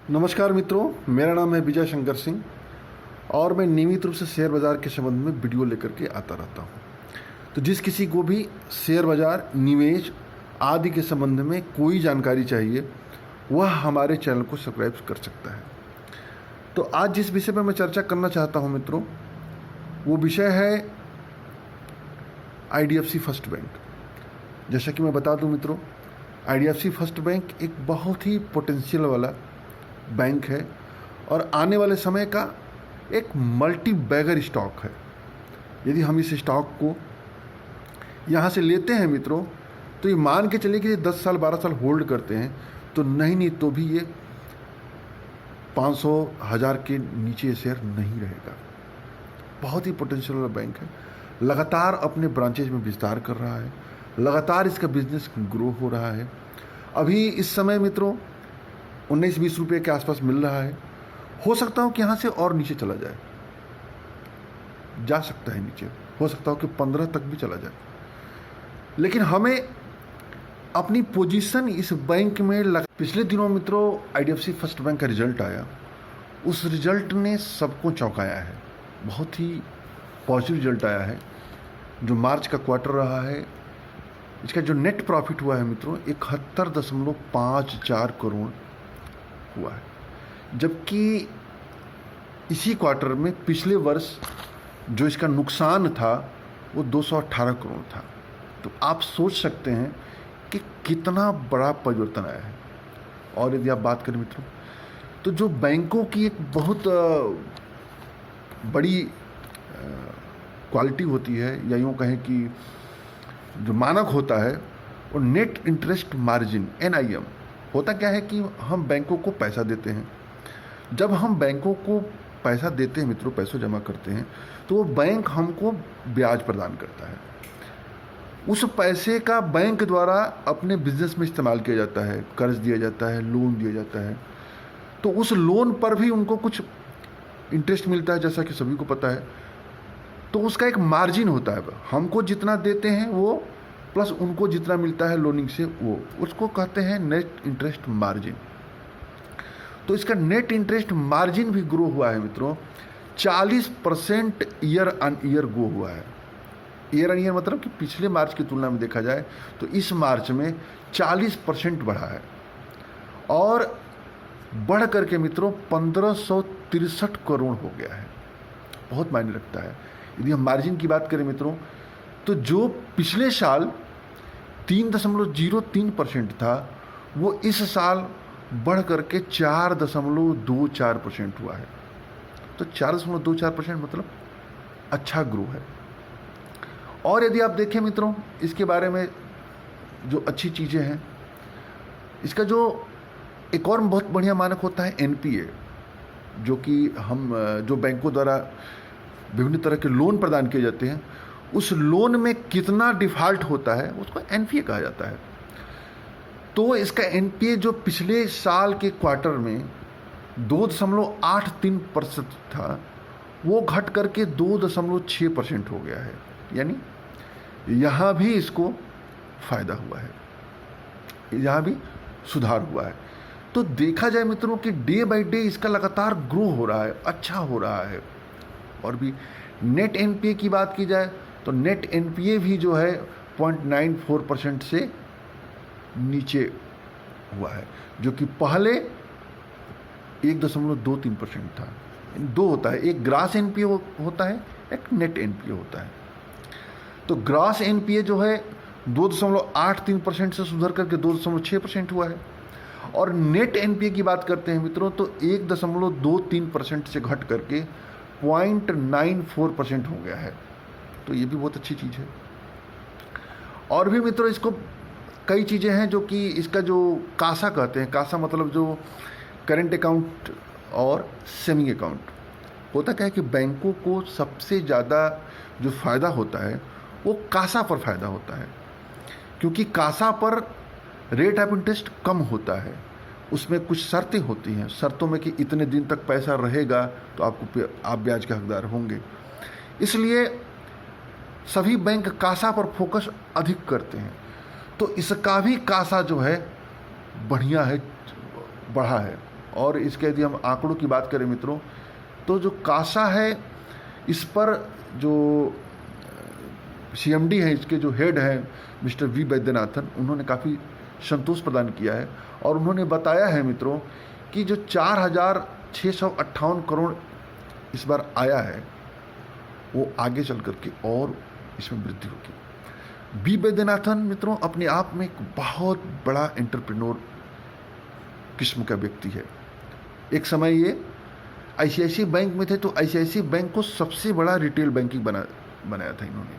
नमस्कार मित्रों, मेरा नाम है विजय शंकर सिंह और मैं नियमित रूप से शेयर बाज़ार के संबंध में वीडियो लेकर के आता रहता हूँ। तो जिस किसी को भी शेयर बाज़ार, निवेश आदि के संबंध में कोई जानकारी चाहिए वह हमारे चैनल को सब्सक्राइब कर सकता है। तो आज जिस विषय पर मैं चर्चा करना चाहता हूँ मित्रों, वो विषय है IDFC फर्स्ट बैंक। जैसा कि मैं बता दूँ मित्रों, IDFC फर्स्ट बैंक एक बहुत ही पोटेंशियल वाला बैंक है और आने वाले समय का एक मल्टी बैगर स्टॉक है। यदि हम इस स्टॉक को यहाँ से लेते हैं मित्रों, तो ये मान के चलिए कि 10 साल 12 साल होल्ड करते हैं तो नहीं तो भी ये 500,000 के नीचे शेयर नहीं रहेगा। बहुत ही पोटेंशियल वाला बैंक है। लगातार अपने ब्रांचेज में विस्तार कर रहा है, लगातार इसका बिजनेस ग्रो हो रहा है। अभी इस समय मित्रों 19-20 रुपये के आसपास मिल रहा है। हो सकता हो कि यहाँ से और नीचे चला जाए, जा सकता है नीचे, हो सकता हो कि 15 तक भी चला जाए। लेकिन हमें अपनी पोजीशन इस बैंक में पिछले दिनों मित्रों IDFC फर्स्ट बैंक का रिजल्ट आया। उस रिजल्ट ने सबको चौंकाया है। बहुत ही पॉजिटिव रिजल्ट आया है। जो मार्च का क्वार्टर रहा है, इसका जो नेट प्रॉफिट हुआ है मित्रों 71.54 करोड़ हुआ है, जबकि इसी क्वार्टर में पिछले वर्ष जो इसका नुकसान था वो 218 करोड़ था। तो आप सोच सकते हैं कि कितना बड़ा परिवर्तन आया है। और यदि आप बात करें मित्रों, तो जो बैंकों की एक बहुत बड़ी क्वालिटी होती है, या यूँ कहें कि जो मानक होता है, वो नेट इंटरेस्ट मार्जिन NIM होता क्या है कि हम बैंकों को पैसा देते हैं। जब हम बैंकों को पैसा देते हैं मित्रों, पैसों जमा करते हैं, तो वो बैंक हमको ब्याज प्रदान करता है। उस पैसे का बैंक द्वारा अपने बिजनेस में इस्तेमाल किया जाता है, कर्ज दिया जाता है, लोन दिया जाता है। तो उस लोन पर भी उनको कुछ इंटरेस्ट मिलता है, जैसा कि सभी को पता है। तो उसका एक मार्जिन होता है, हमको जितना देते हैं वो प्लस उनको जितना मिलता है लोनिंग से, वो उसको कहते हैं नेट इंटरेस्ट मार्जिन। तो इसका नेट इंटरेस्ट मार्जिन भी ग्रो हुआ है मित्रों, 40% ईयर ऑन ईयर ग्रो हुआ है। ईयर ऑन ईयर मतलब कि पिछले मार्च की तुलना में देखा जाए तो इस मार्च में 40% बढ़ा है और बढ़ करके मित्रों 1563 करोड़ हो गया है। बहुत मायने रखता है। यदि हम मार्जिन की बात करें मित्रों, तो जो पिछले साल 3.03% था, वो इस साल बढ़ करके 4.24% हुआ है। तो 4.24% मतलब अच्छा ग्रो है। और यदि आप देखें मित्रों, इसके बारे में जो अच्छी चीज़ें हैं, इसका जो एक और बहुत बढ़िया मानक होता है NPA, जो कि हम जो बैंकों द्वारा विभिन्न तरह के लोन प्रदान किए जाते हैं, उस लोन में कितना डिफ़ॉल्ट होता है उसको NPA कहा जाता है। तो इसका NPA जो पिछले साल के क्वार्टर में 2.83% था, वो घट करके 2.6% हो गया है। यानी यहाँ भी इसको फ़ायदा हुआ है, यहाँ भी सुधार हुआ है। तो देखा जाए मित्रों कि डे बाय डे इसका लगातार ग्रो हो रहा है, अच्छा हो रहा है। और भी नेट NPA की बात की जाए तो नेट NPA भी जो है 0.94% से नीचे हुआ है, जो कि पहले 1.23% था। दो होता है, एक ग्रास NPA होता है, एक नेट NPA होता है। तो ग्रास NPA जो है 2.83% से सुधर करके 2.6% हुआ है। और नेट NPA की बात करते हैं मित्रों, तो 1.23% से घट करके 0.94% हो गया है। तो ये भी बहुत अच्छी चीज़ है। और भी मित्रों इसको कई चीज़ें हैं जो कि इसका जो कासा कहते हैं, कासा मतलब जो करेंट अकाउंट और सेविंग अकाउंट होता क्या है कि बैंकों को सबसे ज़्यादा जो फ़ायदा होता है वो कासा पर फ़ायदा होता है, क्योंकि कासा पर रेट ऑफ इंटरेस्ट कम होता है। उसमें कुछ शर्तें होती हैं, शर्तों में कि इतने दिन तक पैसा रहेगा तो आप ब्याज के हकदार होंगे। इसलिए सभी बैंक कासा पर फोकस अधिक करते हैं। तो इसका भी कासा जो है बढ़िया है, बढ़ा है और इसके यदि हम आंकड़ों की बात करें मित्रों, तो जो कासा है, इस पर जो CMD है, इसके जो हेड हैं मिस्टर वी वैद्यनाथन, उन्होंने काफ़ी संतोष प्रदान किया है और उन्होंने बताया है मित्रों कि जो 4,658 करोड़ इस बार आया है, वो आगे चल करके और इसमें वृद्धि होगी। वी वैद्यनाथन मित्रों अपने आप में एक बहुत बड़ा एंटरप्रेन्योर किस्म का व्यक्ति है। एक समय ये ICICI बैंक में थे, तो ICICI बैंक को सबसे बड़ा रिटेल बैंकिंग बनाया था इन्होंने।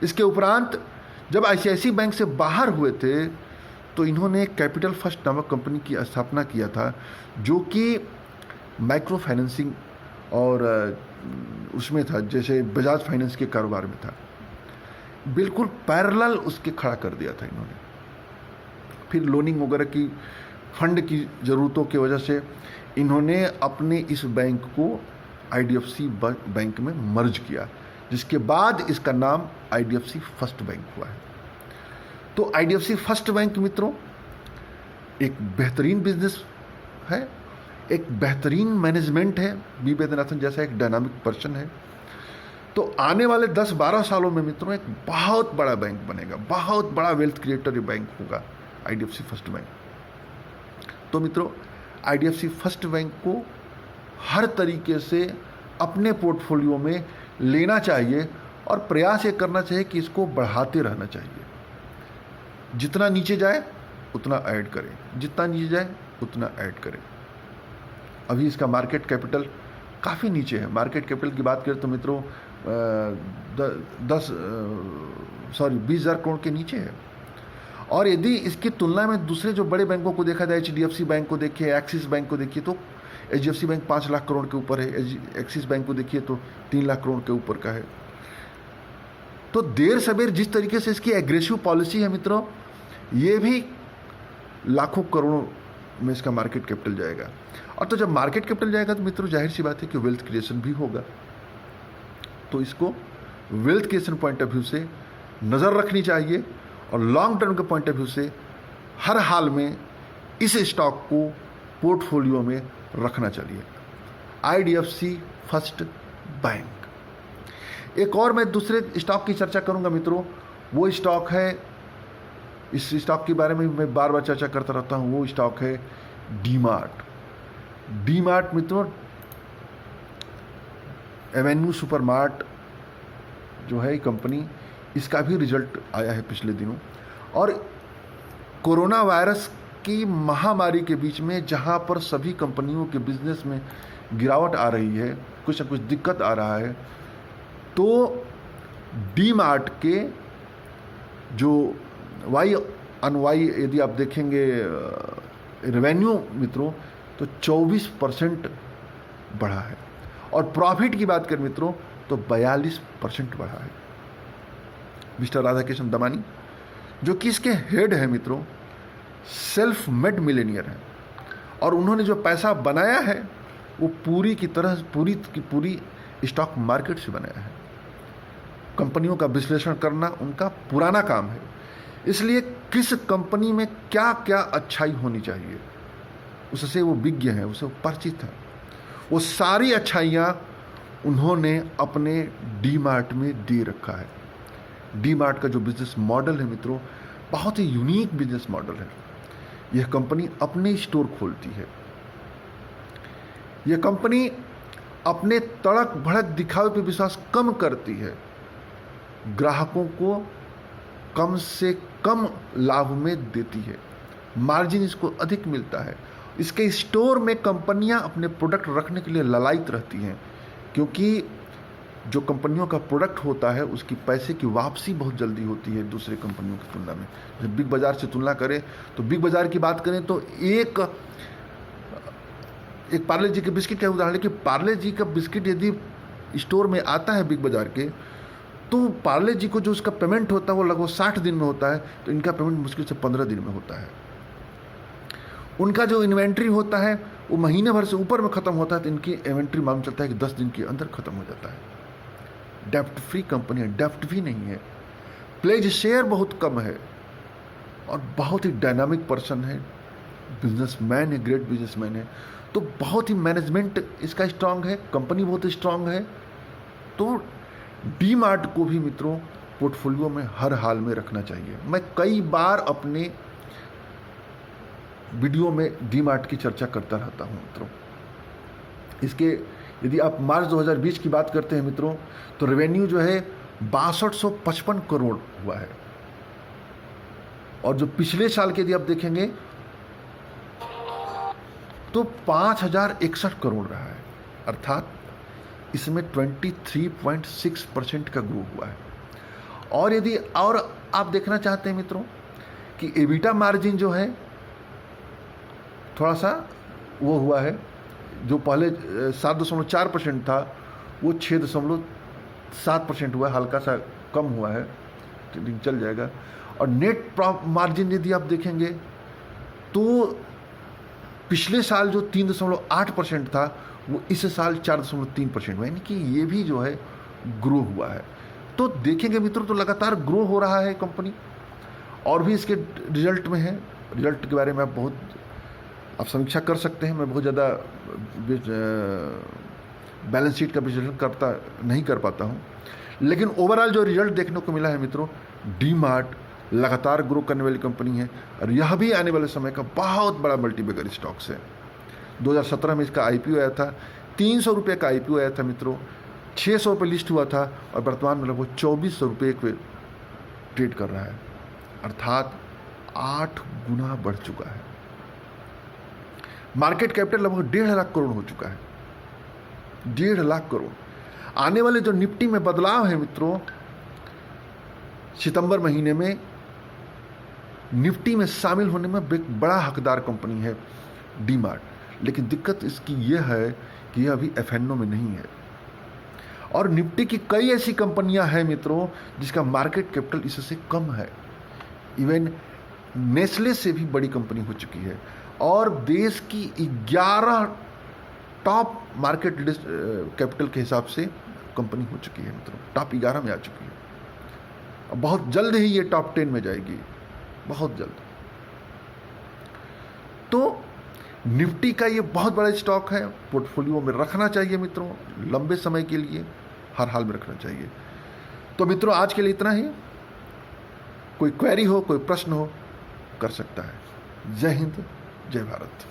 इसके उपरांत जब ICICI बैंक से बाहर हुए थे, तो इन्होंने कैपिटल फर्स्ट नामक कंपनी की स्थापना किया था, जो कि माइक्रो फाइनेंसिंग और उसमें था, जैसे बजाज फाइनेंस के कारोबार में था। बिल्कुल पैरेलल उसके खड़ा कर दिया था इन्होंने। फिर लोनिंग वगैरह की फंड की ज़रूरतों की वजह से इन्होंने अपने इस बैंक को IDFC बैंक में मर्ज किया, जिसके बाद इसका नाम IDFC फर्स्ट बैंक हुआ है। तो IDFC फर्स्ट बैंक मित्रों एक बेहतरीन बिजनेस है, एक बेहतरीन मैनेजमेंट है। वी वैद्यनाथन जैसा एक डायनामिक पर्सन है। तो आने वाले 10-12 सालों में मित्रों एक बहुत बड़ा बैंक बनेगा, बहुत बड़ा वेल्थ क्रिएटर बैंक होगा IDFC फर्स्ट बैंक। तो मित्रों IDFC फर्स्ट बैंक को हर तरीके से अपने पोर्टफोलियो में लेना चाहिए और प्रयास ये करना चाहिए कि इसको बढ़ाते रहना चाहिए। जितना नीचे जाए उतना ऐड करें, जितना नीचे जाए उतना ऐड करें। अभी इसका मार्केट कैपिटल काफ़ी नीचे है। मार्केट कैपिटल की बात करें तो मित्रों 20,000 करोड़ के नीचे है। और यदि इसकी तुलना में दूसरे जो बड़े बैंकों को देखा जाए, HDFC बैंक को देखिए, एक्सिस बैंक को देखिए, तो HDFC बैंक 5 लाख करोड़ के ऊपर है, एक्सिस बैंक को देखिए तो 3 लाख करोड़ के ऊपर का है। तो देर सवेर जिस तरीके से इसकी एग्रेसिव पॉलिसी है मित्रों, ये भी लाखों करोड़ों में इसका मार्केट कैपिटल जाएगा। और तो जब मार्केट कैपिटल जाएगा तो मित्रों जाहिर सी बात है कि वेल्थ क्रिएशन भी होगा। तो इसको wealth creation point of view से नज़र रखनी चाहिए और लॉन्ग टर्म के पॉइंट ऑफ व्यू से हर हाल में इस स्टॉक को पोर्टफोलियो में रखना चाहिए। IDFC first bank. एक और मैं दूसरे स्टॉक की चर्चा करूंगा मित्रों, वो स्टॉक है, इस स्टॉक के बारे में मैं बार बार चर्चा करता रहता हूं, वो स्टॉक है डीमार्ट। डीमार्ट मित्रों एवेन्यू सुपरमार्ट जो है कंपनी, इसका भी रिजल्ट आया है पिछले दिनों। और कोरोना वायरस की महामारी के बीच में जहां पर सभी कंपनियों के बिजनेस में गिरावट आ रही है, कुछ न कुछ दिक्कत आ रहा है, तो डीमार्ट के जो YoY यदि आप देखेंगे रेवेन्यू मित्रों तो 24% बढ़ा है। और प्रॉफिट की बात करें मित्रों तो 42% बढ़ा है। मिस्टर राधाकृष्ण दमानी जो कि इसके हेड है मित्रों, सेल्फ मेड मिलेनियर है और उन्होंने जो पैसा बनाया है वो पूरी की पूरी स्टॉक मार्केट से बनाया है। कंपनियों का विश्लेषण करना उनका पुराना काम है, इसलिए किस कंपनी में क्या क्या अच्छाई होनी चाहिए उससे वो विज्ञ है, उससे वो परिचित है। वो सारी अच्छाइयाँ उन्होंने अपने डीमार्ट में दे रखा है। डीमार्ट का जो बिजनेस मॉडल है मित्रों बहुत ही यूनिक बिजनेस मॉडल है। यह कंपनी अपने स्टोर खोलती है। यह कंपनी अपने तड़क भड़क दिखावे पर विश्वास कम करती है, ग्राहकों को कम से कम लाभ में देती है, मार्जिन इसको अधिक मिलता है। इसके स्टोर में कंपनियां अपने प्रोडक्ट रखने के लिए ललायित रहती हैं, क्योंकि जो कंपनियों का प्रोडक्ट होता है उसकी पैसे की वापसी बहुत जल्दी होती है दूसरे कंपनियों की तुलना में। जब बिग बाज़ार से तुलना करें तो बिग बाज़ार की बात करें तो एक पार्ले जी के बिस्किट का उदाहरण है कि पार्ले जी का बिस्किट यदि स्टोर में आता है बिग बाज़ार के, तो पार्ले जी को जो उसका पेमेंट होता है वो लगभग 60 दिन में होता है, तो इनका पेमेंट मुश्किल से 15 दिन में होता है। उनका जो इन्वेंट्री होता है वो महीने भर से ऊपर में ख़त्म होता है, तो इनकी इन्वेंट्री मालूम चलता है कि 10 दिन के अंदर ख़त्म हो जाता है। डेप्ट फ्री कंपनी है, डेप्ट भी नहीं है, प्लेज शेयर बहुत कम है और बहुत ही डायनामिक पर्सन है बिजनेसमैन है, ग्रेट बिजनेसमैन है, तो बहुत ही मैनेजमेंट इसका स्ट्रांग है, कंपनी बहुत स्ट्रांग है। तो डी मार्ट को भी मित्रों पोर्टफोलियो में हर हाल में रखना चाहिए। मैं कई बार अपने वीडियो में डी मार्ट की चर्चा करता रहता हूं मित्रों। इसके यदि आप मार्च 2020 की बात करते हैं मित्रों, तो रेवेन्यू जो है 6255 करोड़ हुआ है, और जो पिछले साल के यदि आप देखेंगे तो 5061 करोड़ रहा है, अर्थात इसमें 23.6% का ग्रो हुआ है। और यदि और आप देखना चाहते हैं मित्रों कि एबिटा मार्जिन जो है थोड़ा सा वो हुआ है, जो पहले 7.4% था वो 6.7% हुआ है, हल्का सा कम हुआ है, तो चल जाएगा। और नेट मार्जिन यदि आप देखेंगे तो पिछले साल जो 3.8% था वो इस साल 4.3% हुआ, यानी कि ये भी जो है ग्रो हुआ है। तो देखेंगे मित्रों तो लगातार ग्रो हो रहा है कंपनी, और भी इसके रिजल्ट में है। रिजल्ट के बारे में आप समीक्षा कर सकते हैं। मैं बहुत ज़्यादा बैलेंस शीट का विश्लेषण नहीं कर पाता हूँ, लेकिन ओवरऑल जो रिजल्ट देखने को मिला है मित्रों, डी मार्ट लगातार ग्रो करने वाली कंपनी है, और यह भी आने वाले समय का बहुत बड़ा मल्टीबैगर स्टॉक्स है। 2017 में इसका IPO आया था, 300 रुपये का IPO आया था मित्रों, 600 रुपये लिस्ट हुआ था, और वर्तमान में लगभग 2400 रुपये पे ट्रेड कर रहा है, अर्थात 8 गुना बढ़ चुका है। मार्केट कैपिटल लगभग 1.5 लाख करोड़ हो चुका है, 1.5 लाख करोड़। आने वाले जो निफ्टी में बदलाव है मित्रों, सितंबर महीने में निफ्टी में शामिल होने में एक बड़ा हकदार कंपनी है डी मार्ट, लेकिन दिक्कत इसकी यह है कि यह अभी FNO में नहीं है। और निफ्टी की कई ऐसी कंपनियां हैं मित्रों जिसका मार्केट कैपिटल इससे कम है, इवन नेस्ले से भी बड़ी कंपनी हो चुकी है, और देश की 11 टॉप मार्केट कैपिटल के हिसाब से कंपनी हो चुकी है मित्रों, टॉप 11 में आ चुकी है। बहुत जल्द ही ये टॉप 10 में जाएगी, बहुत जल्द। तो निफ्टी का ये बहुत बड़ा स्टॉक है, पोर्टफोलियो में रखना चाहिए मित्रों, लंबे समय के लिए हर हाल में रखना चाहिए। तो मित्रों आज के लिए इतना ही। कोई क्वेरी हो, कोई प्रश्न हो, कर सकता है। जय हिंद, जय भारत।